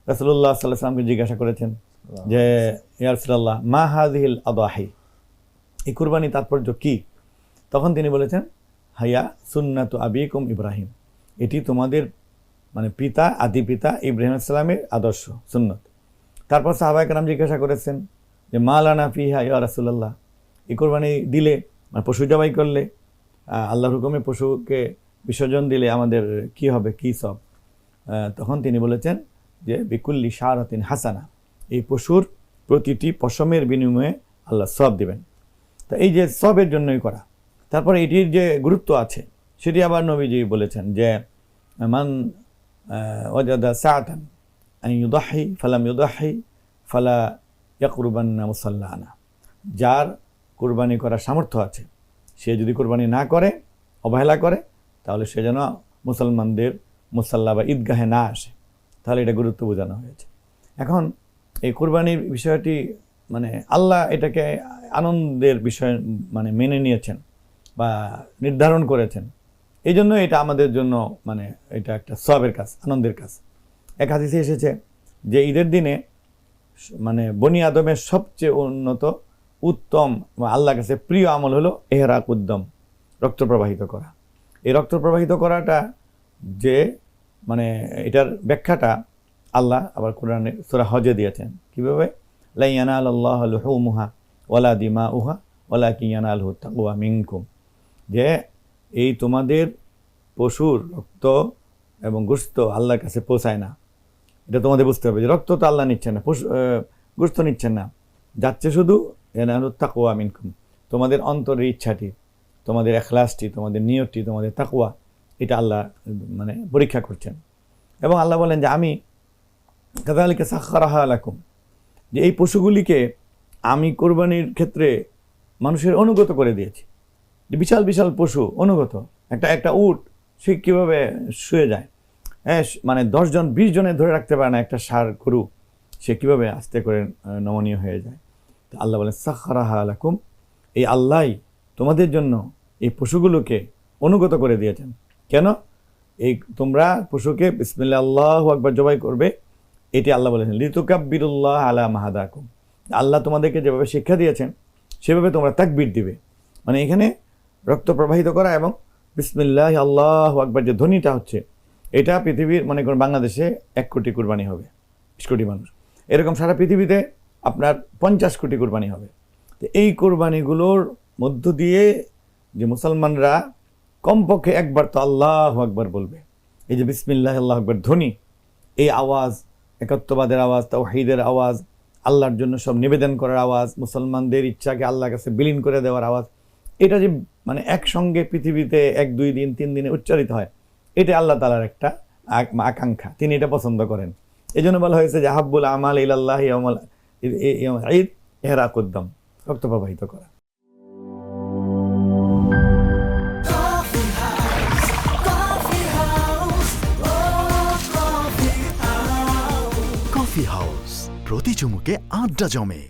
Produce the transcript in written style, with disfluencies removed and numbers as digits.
রাসূলুল্লাহ সাল্লাল্লাহু আলাইহি ওয়াসাল্লামকে জিজ্ঞাসা করেছেন যে ইয়া রাসূলুল্লাহ মা হাযিহিল আদাহি, এই কুরবানি তাৎপর্য কি? তখন তিনি বলেছেন হাইয়া সুন্নাতু আবিকুম ইব্রাহিম, এটি তোমাদের মানে পিতা আদি পিতা ইব্রাহিম আলাইহিস সালামের আদর্শ সুন্নত। তারপর সাহাবায়ে কেরাম জিজ্ঞাসা করেছেন যে মা লানা ফিহা ইয়া রাসূলুল্লাহ, এই কুরবানি দিলে মানে পশু জবাই করলে আল্লাহর হুকুমে পশুকে বিসর্জন দিলে আমাদের কি হবে, কি সব? তখন তিনি বলেছেন যে বিকুল্লি শারাতিন হাসানা, এই পশুর প্রতিটি পশমের বিনিময়ে আল্লাহ সব দিবেন। তো এই যে সবের জন্যই করা। তারপরে এটির যে গুরুত্ব আছে সেটি আবার নবীজি বলেছেন যে মান ওয়াজাদা সাআতান আন ইউদাহি ফালাম ইউদাহি ফালা ইয়াকরুবান্না মুসাল্লানা, যার কুরবানি করার সামর্থ্য আছে সে যদি কুরবানি না করে, অবহেলা করে, তাহলে সে যেন মুসলমানদের মুসাল্লা বা ঈদগাহে না আসে। তাহলে এটা গুরুত্ব বোঝানো হয়েছে। এখন এই কুরবানির বিষয়টি মানে আল্লাহ এটাকে আনন্দের বিষয় মানে মেনে নিয়েছেন বা নির্ধারণ করেছেন, এই জন্য এটা আমাদের জন্য মানে এটা একটা সওয়াবের কাজ, আনন্দের কাজ। এক হাদিসে এসেছে যে ঈদের দিনে মানে বনি আদমের সবচেয়ে উন্নত উত্তম আল্লাহর কাছে প্রিয় আমল হলো ইহরাক উদ্দম, রক্ত প্রবাহিত করা। এই রক্ত প্রবাহিত করাটা যে মানে এটার ব্যাখ্যাটা আল্লাহ আবার কোরআনে সূরা হজে দিয়েছেন কিভাবে, লা ইয়ানালুল্লাহু লুহুমুহা ওয়ালা দিমাউহা ওয়ালাকিন ইয়ানালুহু তাকওয়া মিনকুম, যে এই তোমাদের পশুর রক্ত এবং গোশত আল্লাহর কাছে পৌঁছায় না। এটা তোমাদের বুঝতে হবে যে রক্ত তো আল্লাহ নিচ্ছেন না, গোশত নিচ্ছেন না, যাচ্ছে শুধু ইয়ানালুহু তাকওয়া মিনকুম, তোমাদের অন্তরের ইচ্ছাটি, তোমাদের ইখলাসটি, তোমাদের নিয়তটি, তোমাদের তাকওয়া, এটা আল্লাহ মানে পরীক্ষা করছেন। এবং আল্লাহ বলেন যে আমি কাযালিকা সাখখারাহা লাকুম, যে এই পশুগুলিকে আমি কোরবানির ক্ষেত্রে মানুষের অনুগত করে দিয়েছি। যে বিশাল বিশাল পশু অনুগত, একটা উট সে কীভাবে শুয়ে যায়, হ্যাঁ মানে 10 জন 20 জনে ধরে রাখতে পারে না একটা ষাঁড় গরু, সে কীভাবে আস্তে করে নমনীয় হয়ে যায়। তো আল্লাহ বলেন সাখখারাহা লাকুম, এই আল্লাহই তোমাদের জন্য এই পশুগুলোকে অনুগত করে দিয়েছেন। কেন? এই তোমরা পশুকে বিসমিল্লাহ আল্লাহু আকবার জবাই করবে, এটি আল্লাহ বলেছেন লিতুকাব্বিরুল্লাহ আলা মা হাদাকুম, আল্লাহ তোমাদেরকে যেভাবে শিক্ষা দিয়েছেন সেভাবে তোমরা তাকবীর দিবে। মানে এখানে রক্ত প্রবাহিত করা এবং বিসমিল্লাহ আল্লাহু আকবার যে ধ্বনিটা হচ্ছে, এটা পৃথিবীর মনে করুন বাংলাদেশে 1 কোটি কুরবানি হবে, 20 কোটি মানুষ, এরকম সারা পৃথিবীতে আপনার 50 কোটি কুরবানি হবে। তো এই কুরবানিগুলোর মধ্য দিয়ে যে মুসলমানরা কমপক্ষে একবার তো আল্লাহু আকবার বলবে, এই যে বিসমিল্লাহ আল্লাহু আকবার ধ্বনি, এই আওয়াজ একত্ববাদের আওয়াজ, তাওহীদের আওয়াজ, আল্লাহর জন্য সব নিবেদন করার আওয়াজ, মুসলমানদের ইচ্ছাকে আল্লাহর কাছে বিলীন করে দেওয়ার আওয়াজ, এটা যে মানে একসঙ্গে পৃথিবীতে 1 2 দিন 3 দিনে উচ্চারিত হয়, এটা আল্লাহ তাআলার একটা আকাঙ্ক্ষা, তিনি এটা পছন্দ করেন। এই জন্য বলা হয়েছে যে হাব্বুল আমাল ইলাল্লাহি ইয়াউমুল ঈদ ইহরাকুদ দাম, রক্ত প্রবাহিত করা। কফি হাউস, প্রতি চুমুকে আড্ডা জমে।